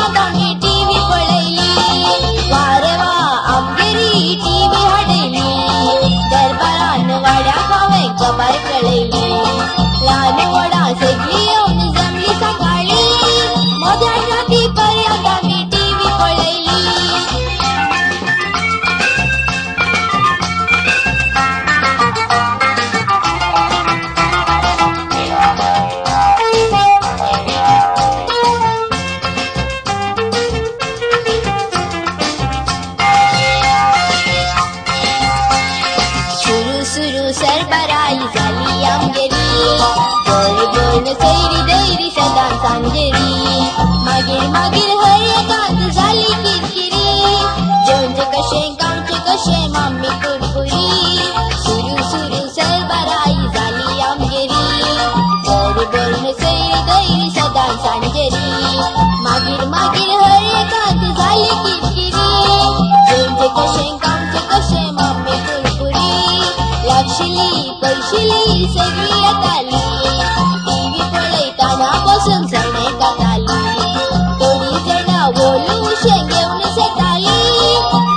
पर्यंत आम्ही टीव्ही पळयली वारे वा आमगेरी टीव्ही हाडयली दरबारान वाड्याक हांवें खबर कळयली ल्हान व्हडा सगळीं येवन जमली सकाळी मध्यान राती पर्यंत आम्ही टीव्ही पळयली सुरू सरबराई जाली आमगेरी बळबळ सैरी दैरी सदां सांजेरी मागीर मागीर हर एकांत जाली किरकिरी जेवणचें कशें गांवचें कशें माम्मी कुरकुरी सुरू सरबराई जाली आमगेरी बळबळ सैरी दैरी सदां सांजेरी मागीर मागीर हर एकांत जाली किरकिरी जेवणचें कशें गांवचें कशें माम्मी कुरकुरी लागशिली पयशिली सगळी येताली टीव्ही पळयताना बसून सणे काताली थोडी जाणां ओलू शेंगेवन सेताली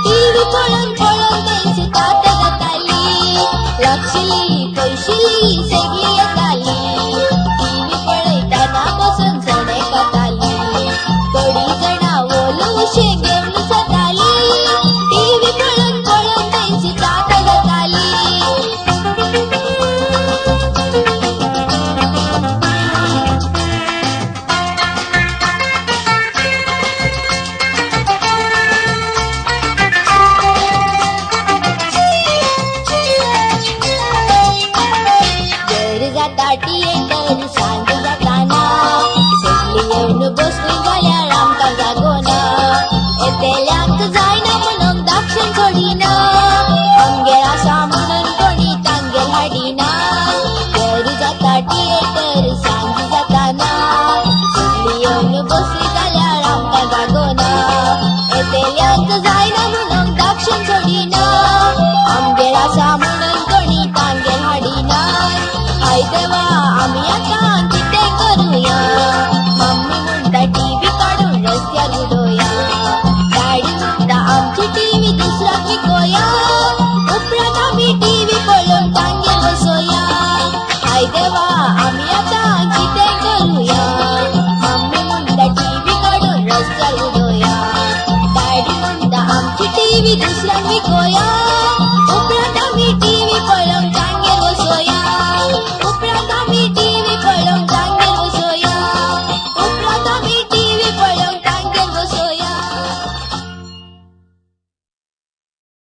टीव्ही पळोवन पळोवन तेंची तात जाताली लागशिली पयशिली सगळी येताली टीव्ही पळयताना बसून सणे काताली थोडी जाणां ओलू शेंगेवन सेताली टीव्ही पळोवन पळोवन तेंची तात जाताली थिएटर सांज जाताना सगळीं येवन बसलीं जाल्यार आमकां जागोना येतेल्यांक जायना म्हणून दाक्षिण सोडिना आमगेर आसा म्हणून कोणी तांगेर हाडिना घर जाता थिएटर सांज जाताना सगळीं येवन बसलीं जाल्यार आमकां जागोना येतेल्यांक जायना म्हणून दाक्षिण सोडिना आमगेर आसा म्हणून कोणी तांगेर हाडिना हाय देवा आम्ही आता कितें करूया मम्मी म्हणटा टीव्ही काढून रस्त्यार उडोया डॅडी म्हणटा आमची टीव्ही दुसऱ्याक विकोया उपरांत आमी टीव्ही पळोवन तांगेर बसोया हाय देवा आमी आता कितें करूया मम्मी म्हणटा टीव्ही काढून रस्त्यार उडोया डॅडी म्हणटा आमची टीव्ही दुसऱ्याक विकोया